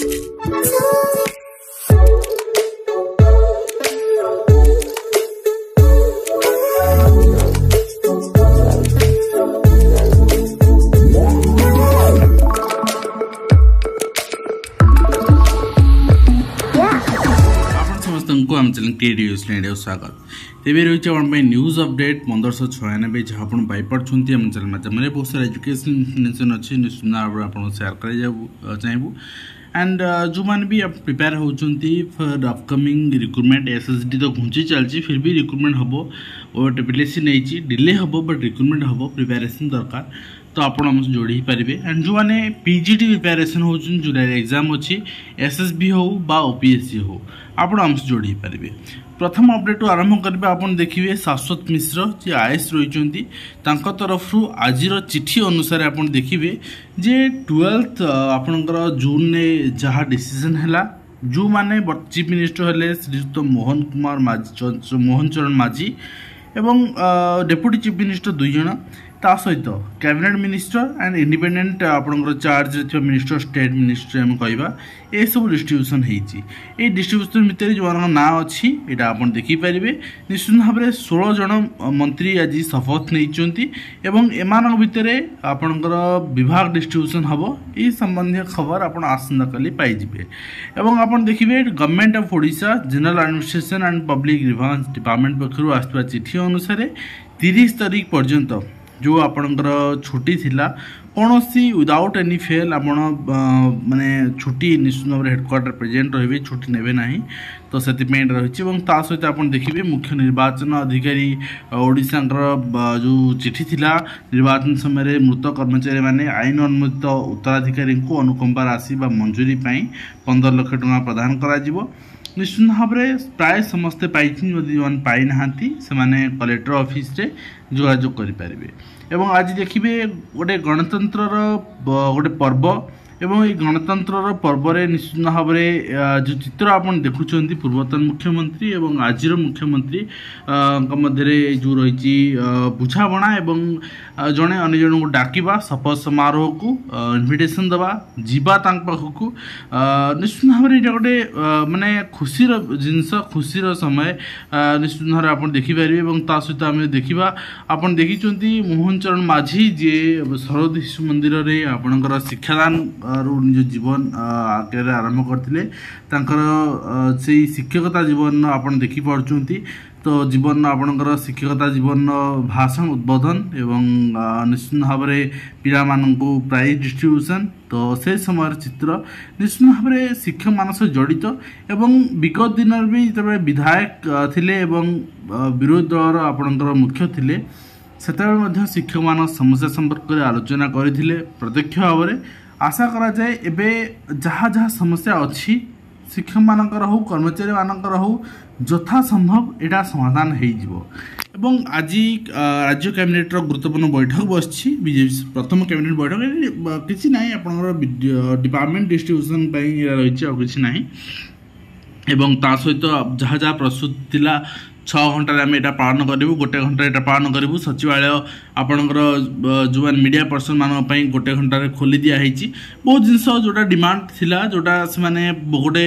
आम channel creative स्वागत तेरे रही है न्यूज अपडेट 1596 जहाँ आप पाइपे आम चैनल माध्यम बहुत सारा एजुकेशन इनफर्मेशन अच्छी निश्चित आप सेयार कर चाहबू एंड जो मैंने भी प्रिपेयर होती फॉर अपकमिंग रिक्रुटमेंट एसएसडी तो घुंची चलती फिर भी रिक्रुटमेंट हम और टेपिलेसी नहीं डिले हम बट रिक्रुटमेंट हम प्रिपेरेसन दरकार तो आपण हम जोड़ी पारे एंड जो मैंने पीजीटी प्रिपेरेसन हो जो एग्जाम अच्छी एसएसबी हो बा ओपीएससी हो आपण हमसे जोड़ी पारे। प्रथम अपडेट आरंभ करबा आपण देखिए शाश्वत मिश्र जी आईएएस रही तरफ आज चिठी अनुसार आपण देखिए जे 12th आपणकर जून ने जहाँ डिसीजन है जो माने चीफ मिनिस्टर हेले श्रीयुक्त मोहन चरण माझी एवं डेप्यूटी चीफ मिनिस्टर दुई जन ता सहित कैबिनेट मिनिस्टर एंड इंडिपेंडेंट आपणकर चार्ज रे मिनिस्टर स्टेट मिनिस्टर हम कहवा ए सब डिस्ट्रीब्यूशन होती डिस्ट्रीब्यूशन भितर जो ना अच्छी यहाँ आप देखिपारे निश्चित भाव में 16 जन मंत्री आज शपथ नहीं एम भितर आपणकर विभाग डिस्ट्रीब्यूशन हम ये संबंधी खबर आप आसंता काली पाइबे एवं आप देखिए government of Odisha general administration and public grievance department पक्षर आसवा चिठी अनुसार 30 तारीख पर्यंत जो आपणकर छुट्टी थिला कौन सी विदाउट एनी फेल आप माने छुट्टी निश्चित भाव में हेडक्वार्टर प्रेजेंट रही छुट्टी नेबे ना तो से रही सहित आप देखिए मुख्य निर्वाचन अधिकारी ओडिशा जो चिठी थिला निर्वाचन समय मृत कर्मचारी माने आईन अनुमोदित उत्तराधिकारी को अनुकंपा राशि मंजूरी 15 लाख टंका प्रदान करा निश्चित भाव में प्राय समस्ते पाई जो पाई ना से कलेक्टर ऑफिस रे जोगाजोग करें एवं आज देखिए गोटे गणतंत्र गोटे पर्व एवं ये गणतंत्र पर्व में निश्चित भाव में जो चित्र आप देखुं पूर्वतन मुख्यमंत्री एवं आज मुख्यमंत्री मध्य जो रही बुझाणा एवं जड़े अन्य जन को डाकवा शपथ समारोह को इनविटेशन दवा जीवा पाखक निश्चित भाव में यहाँ गोटे माने खुशी जिनस खुशी समय निश्चित भाव में आप देखिपारे सहित आम देखा आप देखी मोहन चरण माझी जी सरस्वती शिशु मंदिर में आपणकर शिक्षादान निज जीवन आरंभ करते से शिक्षकता जीवन आप देखिपुं तो जीवन आपणकर शिक्षकता जीवन भाषण उद्बोधन एवं निश्चित भाव में पिला मानू प्राइज डिस्ट्रीब्यूशन तो से समय चित्र निश्चित भाव में शिक्षक मान जड़ित एवं विगत दिन भी जो विधायक थिले एवं विरोधी दल आपणकर मुख्य थिले से शिक्षक मान समस्या संपर्क में आलोचना करते प्रत्यक्ष भाव में आशा करा जाए एबे जहाँ जहाँ समस्या अच्छी शिक्षक मानकर हो कर्मचारी मानकर हो यथा संभव यहाँ समाधान हो आज राज्य कैबिनेट गुरुत्वपूर्ण बैठक बस बीजेपी प्रथम कैबिनेट बैठक किसी ना आप डिपार्टमेंट डिस्ट्रीब्यूशन रही किसी ना एवं ता सहित जहाँ जहाँ प्रस्तुत थिला 6 घंटे आम यहाँ पालन करूँ गोटे घंटे यहाँ पालन करूँ सचिवालय आपणकर जो मीडिया पर्सन मानी गोटे घंटे खोली दिखाई बहुत जिनस जोटा डिमांड थिला जोटा से गोटे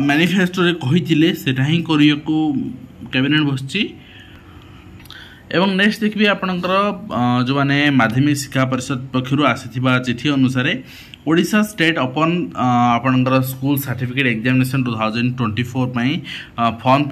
मैनिफेस्टो कही सेटा ही करने को कैबिनेट बस एवं नेक्स्ट देखिए आपणकर जो मैंने माध्यमिक शिक्षा परिषद पक्षर आसी चिठी अनुसार ओडिशा स्टेट ओपन आपणकर school certificate examination 2024 form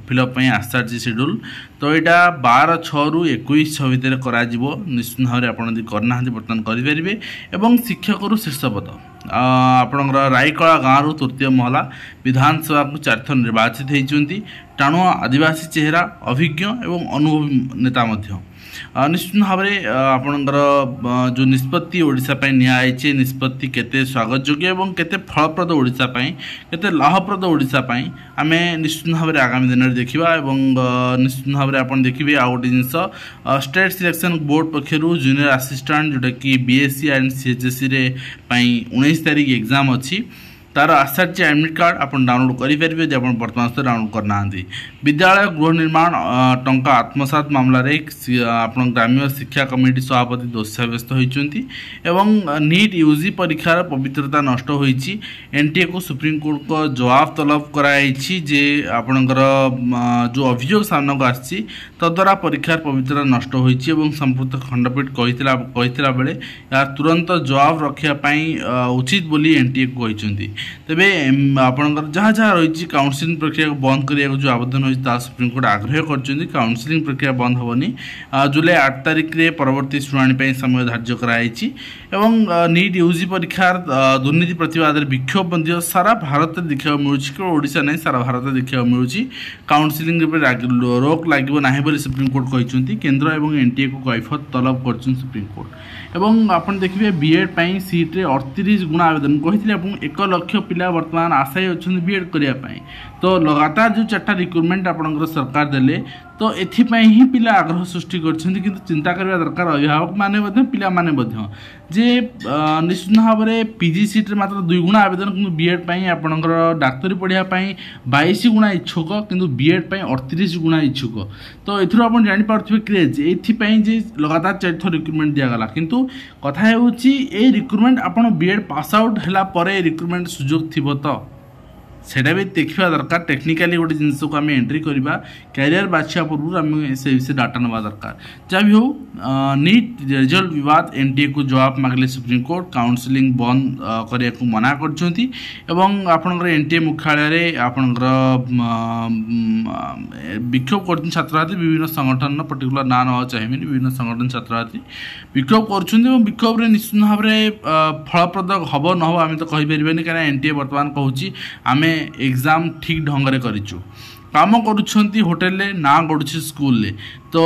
fill up आसार शेड्यूल तो यहाँ 12/6 ରୁ 21/6 भितर करा निश्चित भाव में आप करना बर्तमान करेंगे एवं शिक्षक शीर्ष पद आपणकर रायकला गाँव तृतीय महला विधानसभा को 4 थर निर्वाचित होती टाणुआ आदिवासी चेहरा अभिज्ञ एवं अनुभवी नेता निश्चित भाव में आपणकर जो निष्पत्ति ओडिशा नियाई निष्पत्ति केते स्वागत योग्य एवं केते फलप्रद ओडिशा केते लाभप्रद ओडिशा आम निश्चित भाव में आगामी दिन में देखा एवं निश्चित भाव में आप देखिए आ गए जिनस स्टेट सिलेक्शन बोर्ड पक्षर जूनियर असिस्टेंट जोटा कि बीएससी एंड सीएचएससी 19 तारीख एग्जाम अच्छी तार आसार्य एडमिट कार्ड आप डाउनलोड करेंगे जो आप बर्तमान सुधा डाउनलोड करना। विद्यालय गृह निर्माण टंका आत्मसात मामलें आप ग्राम्य शिक्षा कमिटी सभापति दोषी सब्यस्त होती नीट यूजी परीक्षार पवित्रता नष्ट होती। एनटीए को सुप्रीमकोर्ट को जवाब तलब कराई जे आपणकर जो अभियोग सामना को आसी तद्वारा परीक्षार पवित्रता नष्ट होती संपुक्त खंडपीठ कही बेले यार तुरंत जवाब रखापी उचित बोली एनटीए को कहते। तेबे आपणकर जहाँ जहाँ रही काउंसिलिंग प्रक्रिया को बंद करने जो आवेदन होता सुप्रीमकोर्ट आग्रह कर काउंसिलिंग प्रक्रिया बंद हेनी। जुलाई 8 तारिख में परवर्ती शुणाणी समय धार्य कराई नीट यूजी परीक्षार दुर्नीति प्रतिवाद विक्षोभ सारा भारत देखा मिलूँ केवल ओडिशा नहीं सारा भारत देखा मिलूँ। काउंसिलिंग रोक लगे ना सुप्रीमकोर्ट कहते केन्द्र और एनटीए को कैफत तलब कर सुप्रीमकोर्ट। एवं आपन देखिए बीएड पाई सीट्रे 38 गुणा आवेदन कहते 1 लाख पिला वर्तमान आशायी अच्छा बीएड करने। तो लगातार जो 4टा रिक्रुटमेंट आपंकर सरकार देले तो एथिपाई ही पिला आग्रह सृष्टि करछन्ति किंतु चिंता करबा दरकार अभिभावक माने पिला माने जे निश्चित भाव में पीजी सीट रे मात्र 2 गुणा आवेदन किंतु बीएड पाई आपंकर डाक्तरी पढ़िया पाई 22 गुणा इच्छुक किंतु बीएड पाई 38 गुणा इच्छुक। तो एथुर आपण जानि पारथिबे क्रेज एथिपाई जे लगातार 4 थर रिक्रुटमेंट दिया गला किंतु कथा हेउची ए रिक्रुटमेंट आपण बीएड पास आउट हला परे रिक्रुटमेंट सुजोग थिबो तो सेटा भी देखा दरकार। टेक्निकाली गोटे जिनस को आम एंट्री करवा कैरियर बाछा पूर्व आम से विषय डाटा ना दरकार। जहाँ भी हो नीट रिजल्ट विवाद एनटीए को जवाब मांगले सुप्रीमकोर्ट काउंसिलिंग बंद करने को मना कर एनटीए मुख्यालय आपणकर विक्षोभ कर छात्री विभिन्न संगठन पर्टिकुलर ना ना चाहिए विभिन्न संगठन छात्री विक्षोभ कर विक्षोभ निश्चित भाव में फलप्रद हम न हो आम तो कहीपर कहीं एनटीए बर्तमान कहूँ आम एग्जाम ठीक ढंग से करिचु काम करुँच होटेल ना गढ़ुचे स्कूल तो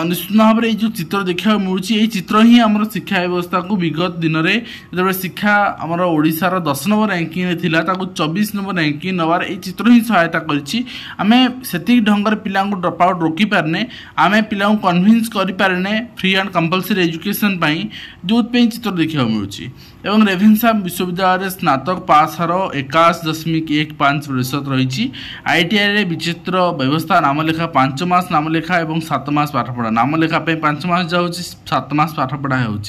निश्चित भाव में जो चित्र देखा मिलूँ ये चित्र ही आम शिक्षा व्यवस्था को विगत दिन में जो शिक्षा आम ओडिशार 10 नंबर रैंकिंग थिला 24 नंबर रैंकिंग नवार ये चित्र ही सहायता करें। ढंग से पिला ड्रप आउट रोकी पारने आम पिला कन्विन्स करें फ्री एंड कंपलसरी एजुकेशन जो चित्र देखा मिलूँ। रेभेन्सा विश्वविद्यालय स्नातक पास हार 81.15% रही। आईटीआई विचित्र व्यवस्था नामलेखा 5 मास नामलेखा और 7 मास पाठपढ़ा नामलेखा 5 मास जाऊँ 7 मास पाठपढ़ा हो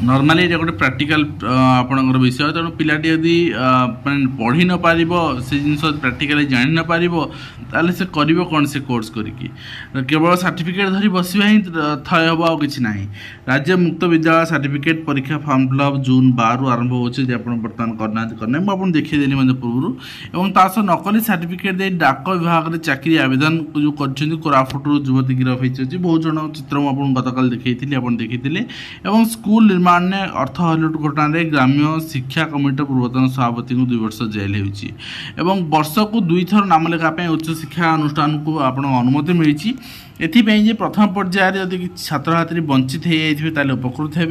नॉर्मली ये गोटे प्रैक्टिकल आपणकर विषय तेणु पिलाटी यदि पढ़ी न पार से जिन प्रैक्टिकली जानी न पार ताले से करिवो कौन से कोर्स करके केवल सर्टिफिकेट धरी बसवा ही थय हम आ कि ना। राज्य मुक्त विद्यालय सर्टिफिकेट परीक्षा फॉर्म फिलअप जून 12 आरंभ होचे जे आपण बर्तमान करना मुझे देखीदेली मतलब पूर्व और तास नकली सर्टिफिकेट दे डाक विभाग में चाकरी आवेदन जो कर कोरापुट युवती गिरफ होती बहुत जन चित्र मुझे गतकाल देखी स्कूल निर्माण ने अर्थ हलुट घटना ग्राम्य शिक्षा कमिटी पूर्वतन सभापति को 2 वर्ष जेल हो वर्ष को 2 थर नामलेखा उच्च शिक्षा अनुष्ठान को आपण अनुमति मिली। एथिपाई प्रथम पर्यायर जदि छात्र छात्री वंचित हो जाए उपकृत हे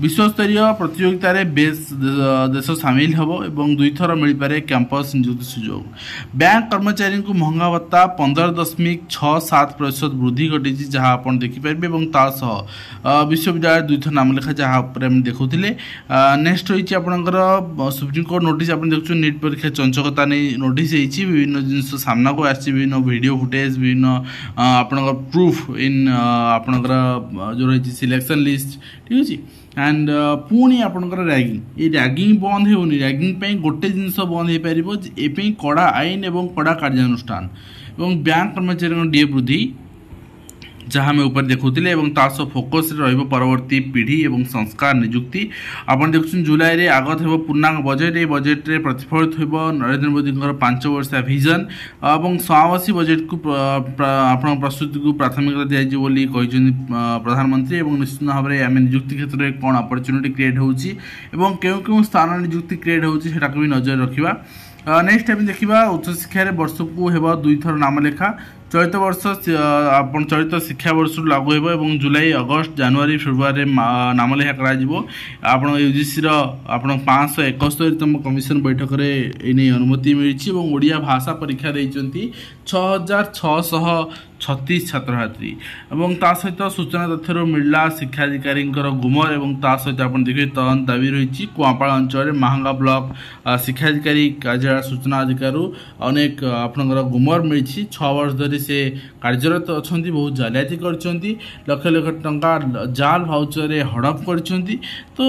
विश्वस्तरीय प्रतियोगिता देश सामिल हम और 2 थर मिल पारे कैंपस नियुक्ति सुजोग। बैंक कर्मचारी को महंगा भत्ता 15.67% वृद्धि घटी जहाँ आप देखिपारे विश्वविद्यालय 2 थर नामलेखा जहाँ देखुले। नेक्स्ट रही आपंकर सुप्रीमकोर्ट नोटिस आप देखु नीट परीक्षा चंचकता नहीं नोटिस विभिन्न जिन सामना को आसी विभिन्न वीडियो फुटेज विभिन्न आप प्रूफ इन आपणकर जो रही सिलेक्शन लिस्ट ठीक अच्छे एंड पुणी आपणकर रैगिंग ये रैगिंग बंद होनी रैगिंग गोटे जिनस बंद हो पार ये कड़ा आईन और कड़ा कार्यानुष्ठान और बैंक कर्मचारी डीए वृद्धि जहाँ मैं ऊपर देखुले फोकस परवर्ती पीढ़ी और संस्कार नियुक्ति आप देखुन जुलाई रे आगत हो पूर्णांग बजेट ये बजेट रे प्रतिफलित हो नरेंद्र मोदी 5 वर्षिया विजन और समावेशी बजेट को आप प्रस्तुति को प्राथमिकता दिजाई प्रधानमंत्री और निश्चित भाव में आम नियुक्ति क्षेत्र में कौन अपरच्युनिटी क्रिएट हो क्यों स्थान नियुक्ति क्रिएट होटा भी नजर रखा। नेक्स्ट आम देखा उच्च शिक्षा वर्ष को हेब 2 थर नामलेखा चलित वर्ष आपण चलित शिक्षा वर्ष लागू हो जुलाई अगस्त जनवरी फेब्रुआरी नाम लेखा कर यूजीसी आप 571तम कमिशन बैठक में अनुमति मिली ओडिया भाषा परीक्षा देती 6636 छात्र छात्री सहित सूचना तथ्य मिलला शिक्षाधिकारी गुमर और सहित आप देखिए तदंत दाबी रही कुआपाड़ अंचल महांगा ब्लॉक शिक्षाधिकारी कार्यालय सूचना अधिकारी अनेक आपनकर गुमर मिली 6 वर्ष धरी से कार्यरत अच्छा बहुत जालियाती कर लक्ष लक्ष टंका जाल भाउचर हड़प कर तो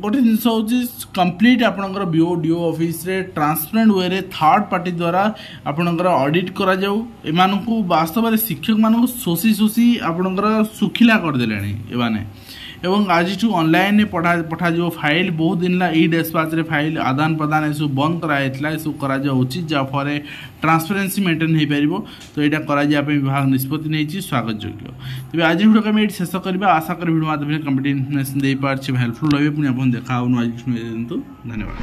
गोटे जिन हूँ कम्प्लीट आपणकर बीओ डीओ ऑफिस रे ट्रांसपेरेंट वे रे थर्ड पार्टी द्वारा आपणकर ऑडिट करा जाऊ एमानकु वास्तव में शिक्षक मानक शोषी शोषी आपणकर सुखिला करदेले एमाने एवं आज ऑनलाइन पठा फाइल बहुत दिन ई डिस्पैच रे फाइल आदान प्रदान ये बंद कराइला ये उचित जहाँफल ट्रांसपेरेन्सी मेंटेन हो पार तो यहाँ करा विभाग निष्पत्ति नहीं स्वागत योग्य तेज आज वीडियो को शेष करवा आशा कर वीडियो माध्यम कम्प्लीट इनफर्मेशन दे पार्छ हेल्पफुल रही पुणी आप देखा आज धन्यवाद।